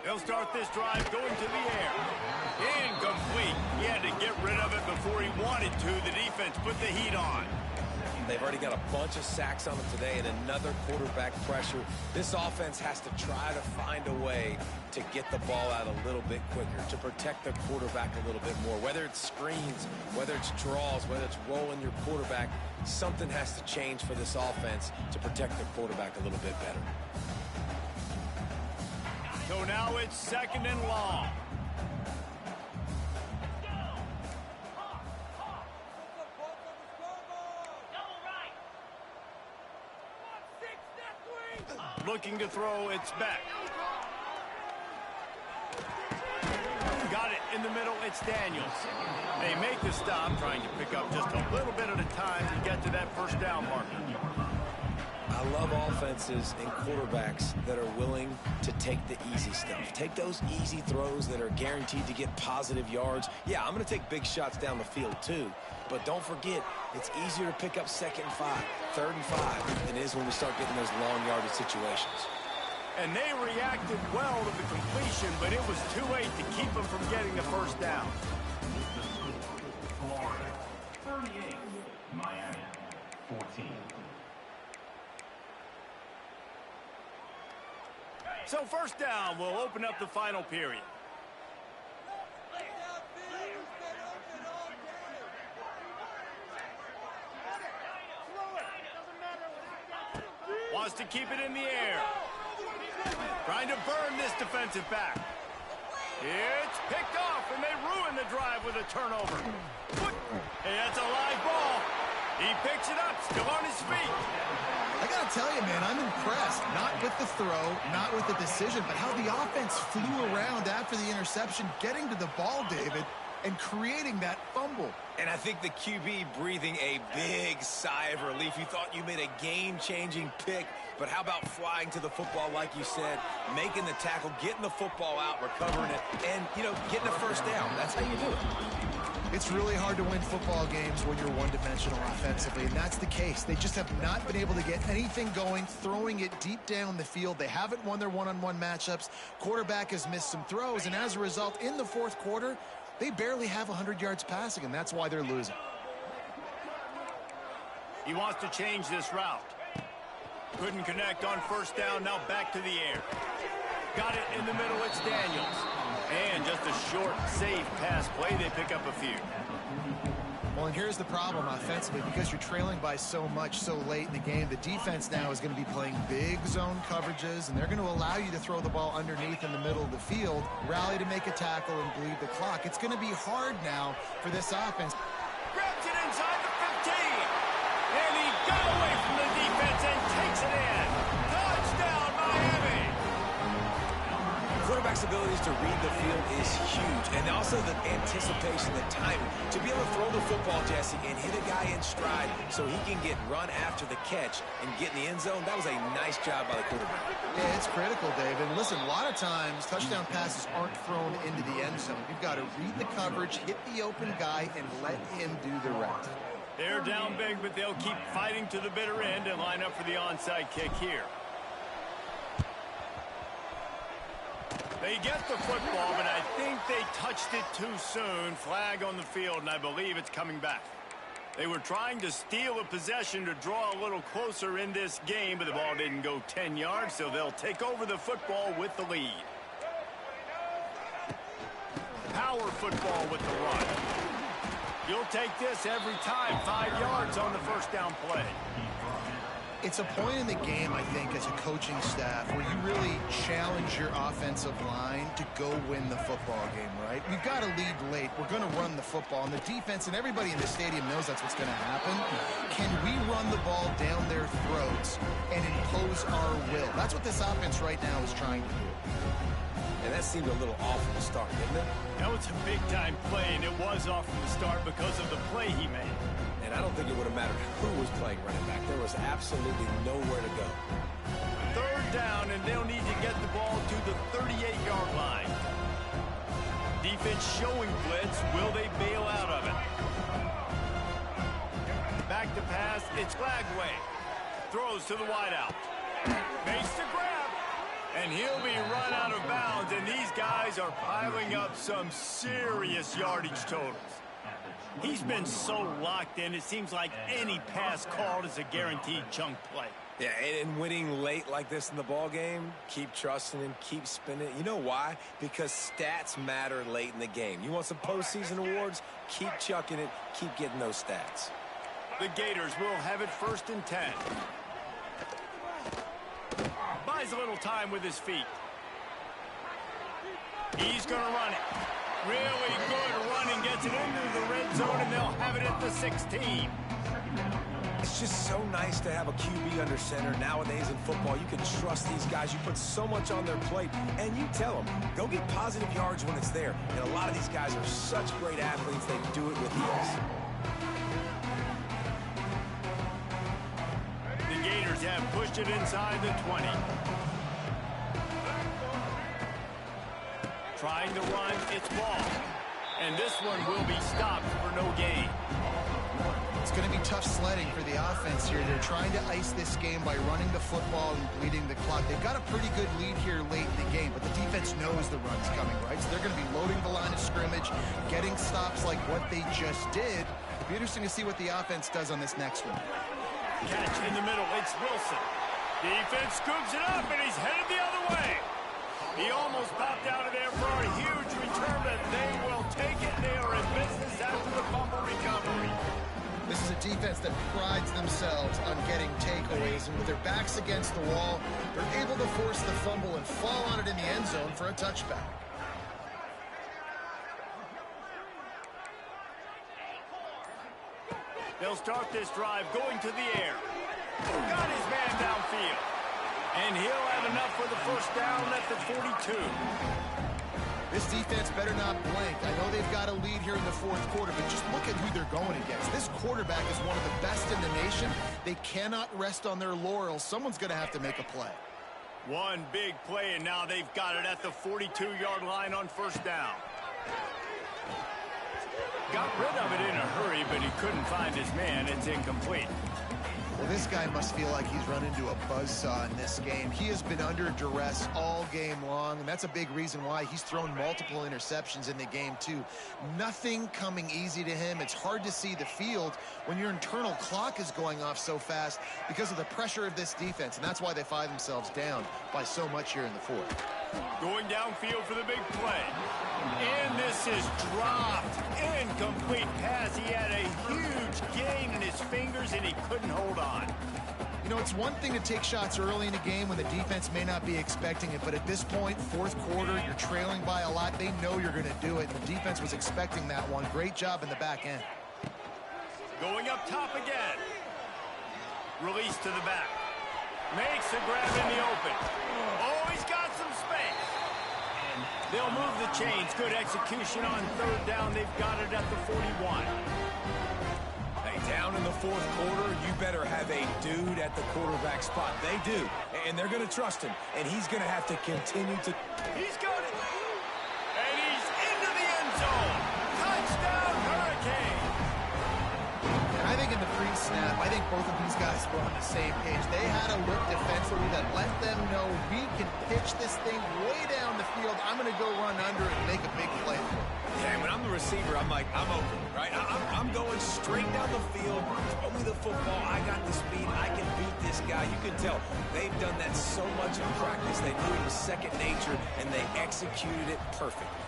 They'll start this drive going to the air. Incomplete. He had to get rid of it before he wanted to. The defense put the heat on. They've already got a bunch of sacks on them today and another quarterback pressure. This offense has to try to find a way to get the ball out a little bit quicker, to protect the quarterback a little bit more. Whether it's screens, whether it's draws, whether it's rolling your quarterback, something has to change for this offense to protect the quarterback a little bit better. So now it's 2nd and long. Looking to throw, it's back. Got it in the middle, it's Daniels. They make the stop, trying to pick up just a little bit at a time to get to that first down marker. I love offenses and quarterbacks that are willing to take the easy stuff. Take those easy throws that are guaranteed to get positive yards. Yeah, I'm going to take big shots down the field too. But don't forget, it's easier to pick up 2nd and 5, 3rd and 5 than it is when we start getting those long yardage situations. And they reacted well to the completion, but it was too late to keep them from getting the first down. Florida 38, Miami 14. So first down will open up the final period. Wants to keep it in the air. Trying to burn this defensive back. It's picked off, and they ruin the drive with a turnover. Hey, that's a live ball. He picks it up, still on his feet. I got to tell you, man, I'm impressed. Not with the throw, not with the decision, but how the offense flew around after the interception, getting to the ball, David, and creating that fumble. And I think the QB breathing a big sigh of relief. You thought you made a game-changing pick, but how about flying to the football, like you said, making the tackle, getting the football out, recovering it, and, you know, getting a first down. That's how you do it. It's really hard to win football games when you're one-dimensional offensively, and that's the case. They just have not been able to get anything going, throwing it deep down the field. They haven't won their one-on-one matchups. Quarterback has missed some throws, and as a result, in the fourth quarter, they barely have 100 yards passing, and that's why they're losing. He wants to change this route. Couldn't connect on first down, now back to the air. Got it in the middle, it's Daniels. And just a short, safe pass play, they pick up a few. Well, and here's the problem offensively, because you're trailing by so much so late in the game, the defense now is going to be playing big zone coverages, and they're going to allow you to throw the ball underneath in the middle of the field, rally to make a tackle, and bleed the clock. It's going to be hard now for this offense. Grabs it inside the 15. And he got away from the defense and takes it in. Touchdown, Miami. Quarterback's abilities to read the field is huge, and also the anticipation, the timing. To be able to throw the football, Jesse, and hit a guy in stride so he can get run after the catch and get in the end zone, that was a nice job by the quarterback. Yeah, it's critical, David. Listen, a lot of times touchdown passes aren't thrown into the end zone. You've got to read the coverage, hit the open guy, and let him do the rest. They're down big, but they'll keep fighting to the bitter end and line up for the onside kick here. They get the football, but I think they touched it too soon. Flag on the field, and I believe it's coming back. They were trying to steal a possession to draw a little closer in this game, but the ball didn't go 10 yards, so they'll take over the football with the lead. Power football with the run. You'll take this every time. 5 yards on the first down play. It's a point in the game, I think, as a coaching staff where you really challenge your offensive line to go win the football game, right? We've got to lead late. We're going to run the football. And the defense and everybody in the stadium knows that's what's going to happen. Can we run the ball down their throats and impose our will? That's what this offense right now is trying to do. And that seemed a little off from the start, didn't it? That was a big-time play, and it was off from the start because of the play he made. And I don't think it would have mattered who was playing running back. There was absolutely nowhere to go. 3rd down, and they'll need to get the ball to the 38-yard line. Defense showing blitz. Will they bail out of it? Back to pass. It's Lagway. Throws to the wideout. Makes the grab. And he'll be run out of bounds, and these guys are piling up some serious yardage totals. He's been so locked in, it seems like any pass called is a guaranteed chunk play. Yeah, and winning late like this in the ball game, keep trusting him, keep spinning. You know why? Because stats matter late in the game. You want some postseason awards? Keep chucking it, keep getting those stats. The Gators will have it 1st and 10. Buys a little time with his feet. He's going to run it. Really good running. Gets it into the red zone, and they'll have it at the 16. It's just so nice to have a QB under center. Nowadays in football, you can trust these guys. You put so much on their plate, and you tell them, go get positive yards when it's there. And a lot of these guys are such great athletes, they do it with ease. The Gators have pushed it inside the 20. Trying to run, it's ball. And this one will be stopped for no gain. It's going to be tough sledding for the offense here. They're trying to ice this game by running the football and bleeding the clock. They've got a pretty good lead here late in the game, but the defense knows the run's coming, right? So they're going to be loading the line of scrimmage, getting stops like what they just did. It'll be interesting to see what the offense does on this next one. Catch in the middle, it's Wilson. Defense scoops it up, and he's headed the other way. He almost popped out of there for a huge return, but they will take it. They are in business after the fumble recovery. This is a defense that prides themselves on getting takeaways, and with their backs against the wall, they're able to force the fumble and fall on it in the end zone for a touchback. They'll start this drive going to the air. Got his man downfield. And he'll have enough for the first down at the 42. This defense better not blink. I know they've got a lead here in the 4th quarter, but just look at who they're going against. This quarterback is one of the best in the nation. They cannot rest on their laurels. Someone's going to have to make a play. One big play, and now they've got it at the 42-yard line on first down. Got rid of it in a hurry, but he couldn't find his man. It's incomplete. Well, this guy must feel like he's run into a buzzsaw in this game. He has been under duress all game long, and that's a big reason why he's thrown multiple interceptions in the game, too. Nothing coming easy to him. It's hard to see the field when your internal clock is going off so fast because of the pressure of this defense, and that's why they find themselves down by so much here in the 4th. Going downfield for the big play. And this is dropped. Incomplete pass. He had a huge gain in his fingers, and he couldn't hold on. You know, it's one thing to take shots early in the game when the defense may not be expecting it, but at this point, 4th quarter, you're trailing by a lot. They know you're going to do it, and the defense was expecting that one. Great job in the back end. Going up top again. Release to the back. Makes a grab in the open. Oh, he's got some space. They'll move the chains. Good execution on 3rd down. They've got it at the 41. Hey, down in the 4th quarter, you better have a dude at the quarterback spot. They do, and they're going to trust him, and he's going to have to continue to... He's got it. And he's into the end zone. Touchdown, Hurricane. I think in the pre-snap, I think both of these guys were on the same page. They had a look defensively that let them know we can pitch this thing way down the field. I'm going to go run under it and make a big play. Yeah, when I'm the receiver, I'm like, I'm open, right? I'm going straight down the field. Throw me the football. I got the speed. I can beat this guy. You can tell they've done that so much in practice. They knew it was second nature, and they executed it perfectly.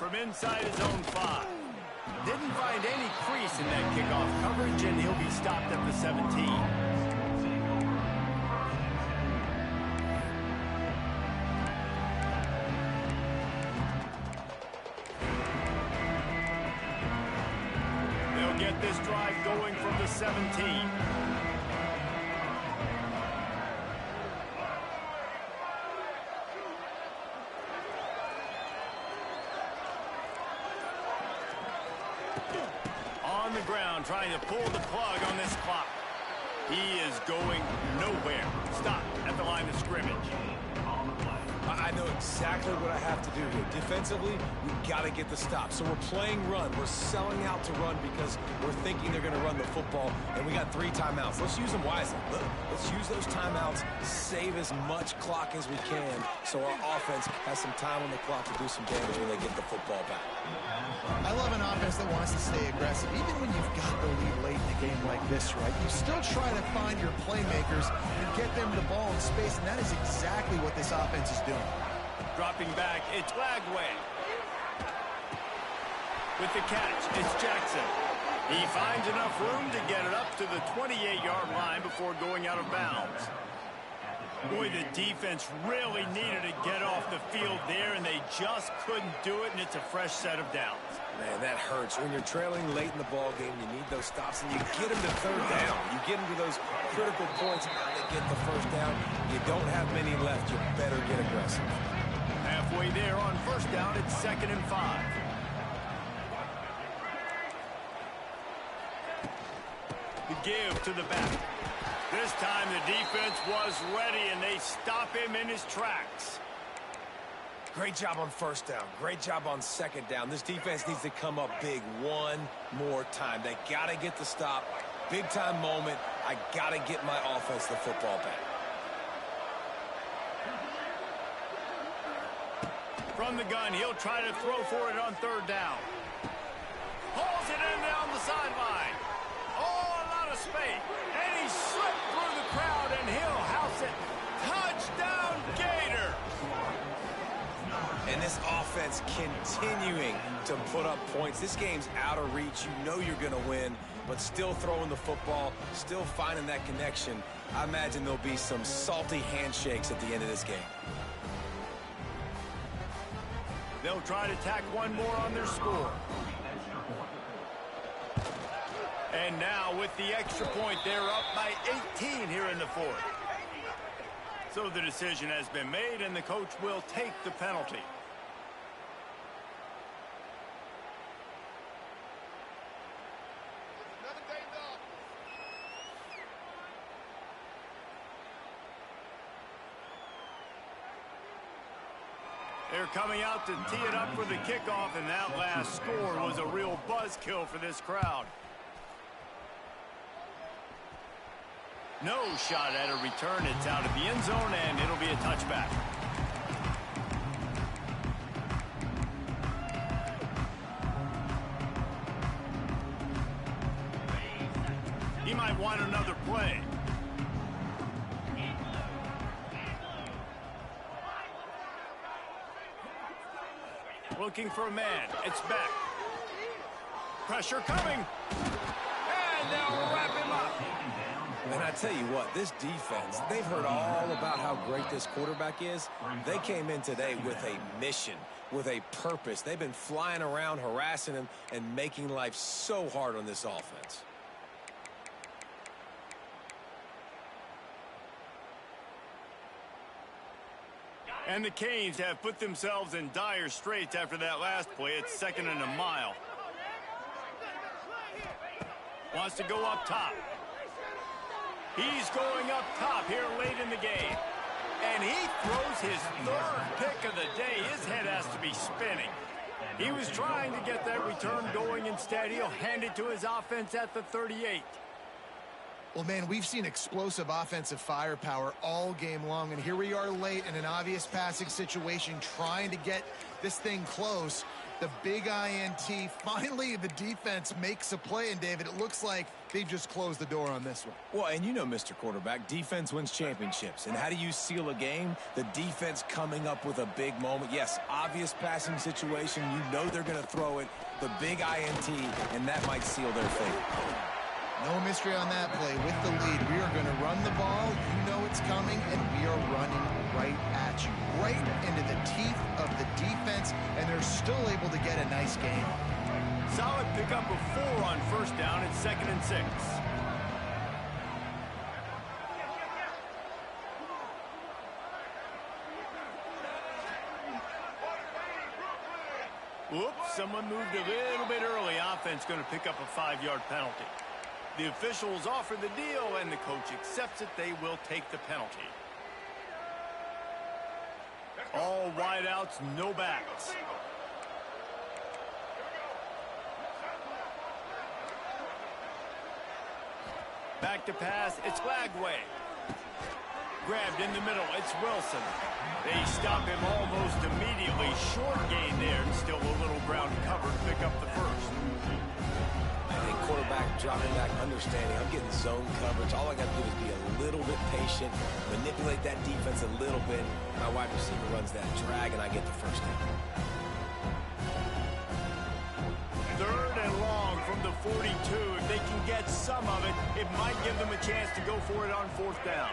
from inside his own 5. Didn't find any crease in that kickoff coverage, and he'll be stopped at the 17. They'll get this drive going from the 17. On the ground, trying to pull the plug on this clock. He is going nowhere. Stop at the line of scrimmage. I know exactly what I have to do here. Defensively, we've got to get the stop. So we're playing run. We're selling out to run because we're thinking they're going to run the football, and we got 3 timeouts. Let's use them wisely. Let's use those timeouts, save as much clock as we can so our offense has some time on the clock to do some damage when they get the football back. I love an offense that wants to stay aggressive. Even when you've got the lead late in a game like this, right? You still try to find your playmakers and get them the ball in space, and that is exactly what this offense is doing. Dropping back, it's Lagway. With the catch, it's Jackson. He finds enough room to get it up to the 28-yard line before going out of bounds. Boy, the defense really needed to get off the field there, and they just couldn't do it, and it's a fresh set of downs. Man, that hurts. When you're trailing late in the ball game, you need those stops, and you get them to 3rd down. You get them to those critical points, and they get the 1st down. You don't have many left. You better get aggressive. Halfway there on 1st down, it's 2nd and 5. The give to the back. This time the defense was ready, and they stop him in his tracks. Great job on 1st down. Great job on 2nd down. This defense needs to come up big one more time. They got to get the stop. Big-time moment. I got to get my offense the football back. From the gun, he'll try to throw for it on 3rd down. Hauls it in down the sideline. Oh, a lot of space. And he slipped through the crowd, and he'll house it. Touchdown, Gator! And this offense continuing to put up points. This game's out of reach. You know you're going to win, but still throwing the football, still finding that connection. I imagine there'll be some salty handshakes at the end of this game. They'll try to tack one more on their score. And now with the extra point, they're up by 18 here in the 4th. So the decision has been made, and the coach will take the penalty. They're coming out to tee it up for the kickoff, and that last score was a real buzzkill for this crowd. No shot at a return. It's out of the end zone, and it'll be a touchback. He might want another play. Looking for a man. It's back. Pressure coming. And they'll wrap him up. And I tell you what, this defense, they've heard all about how great this quarterback is. They came in today with a mission, with a purpose. They've been flying around, harassing him, and making life so hard on this offense. And the Canes have put themselves in dire straits after that last play. It's 2nd and a mile. Wants to go up top. He's going up top here late in the game. And he throws his 3rd pick of the day. His head has to be spinning. He was trying to get that return going. Instead, he'll hand it to his offense at the 38. Well, man, we've seen explosive offensive firepower all game long, and here we are late in an obvious passing situation trying to get this thing close, The big INT. Finally, the defense makes a play, and David, it looks like they've just closed the door on this one. Well, and you know, Mr. Quarterback, defense wins championships. And how do you seal a game? The defense coming up with a big moment. Yes, obvious passing situation. You know they're going to throw it. The big INT, and that might seal their fate. No mystery on that play. With the lead, we are going to run the ball. You know it's coming, and we are running right at you. Right into the teeth of the defense, and they're still able to get a nice game. Solid pickup of 4 on first down. It's 2nd and 6. Whoops, someone moved a little bit early. Offense going to pick up a 5-yard penalty. The officials offer the deal, and the coach accepts it. They will take the penalty. All wideouts, no backs. Back to pass, it's Lagway. Grabbed in the middle, it's Wilson. They stop him almost immediately. Short gain there, and still a little ground covered. Pick up the first. I think quarterback dropping back, understanding I'm getting zone coverage. All I got to do is be a little bit patient, manipulate that defense a little bit. My wide receiver runs that drag, and I get the first down. 3rd and long from the 42. If they can get some of it, it might give them a chance to go for it on 4th down.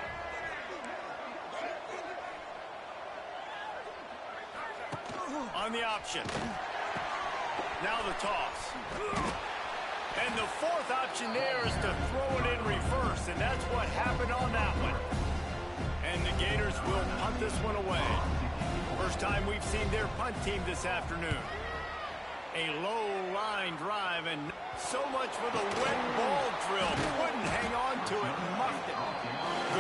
On the option. Now the toss. And the 4th option there is to throw it in reverse, and that's what happened on that one. And the Gators will punt this one away. First time we've seen their punt team this afternoon. A low line drive, and so much for the wet ball drill. Couldn't hang on to it and muffed it.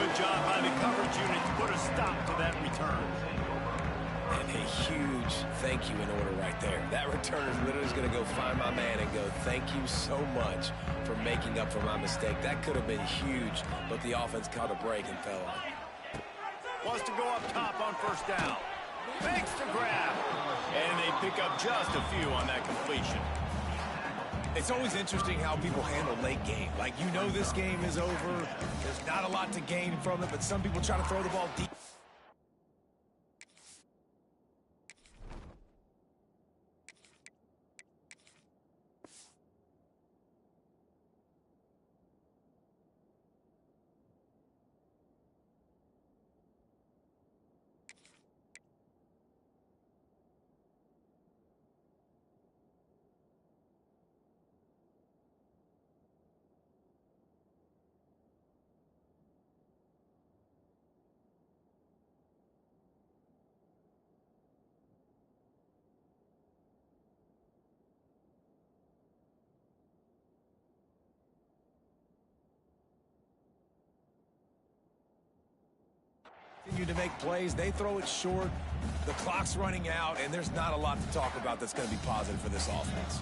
Good job by the coverage unit to put a stop to that return. And a huge thank you in order right there. That returner is literally going to go find my man and go, thank you so much for making up for my mistake. That could have been huge, but the offense caught a break and fell on it. Wants to go up top on first down. Makes the grab. And they pick up just a few on that completion. It's always interesting how people handle late game. Like, you know this game is over. There's not a lot to gain from it, but some people try to throw the ball deep. Continue to make plays. They throw it short. The clock's running out, and there's not a lot to talk about that's going to be positive for this offense.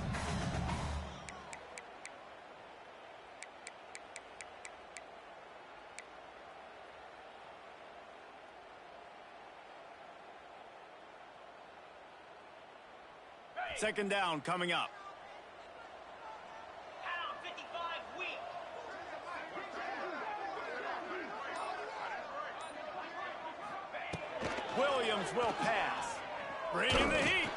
Second down coming up. Williams will pass. Bringing the heat.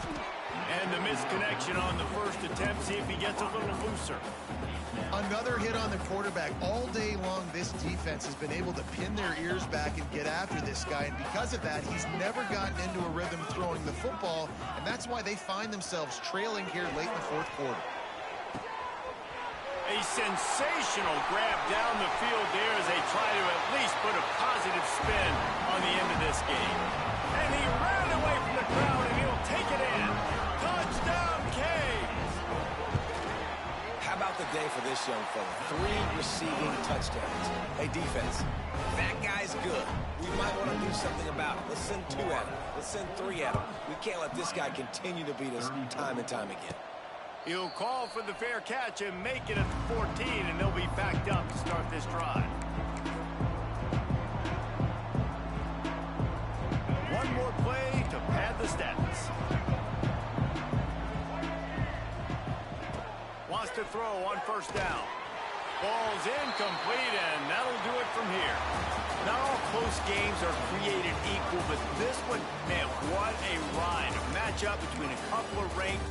And the misconnection on the first attempt. See if he gets a little looser. Another hit on the quarterback. All day long, this defense has been able to pin their ears back and get after this guy. And because of that, he's never gotten into a rhythm throwing the football. And that's why they find themselves trailing here late in the 4th quarter. A sensational grab down the field there as they try to at least put a positive spin on the end of this game. And he ran away from the crowd, and he'll take it in. Touchdown, Canes! How about the day for this young fella? 3 receiving touchdowns. Hey, defense, that guy's good. We might want to do something about it. Let's send 2 at him. Let's send 3 at him. We can't let this guy continue to beat us time and time again. He'll call for the fair catch and make it at the 14, and they'll be backed up to start this drive. One more play to pad the stats. on first down. Ball's incomplete, and that'll do it from here. Not all close games are created equal, but this one, man, what a ride. A matchup between a couple of ranked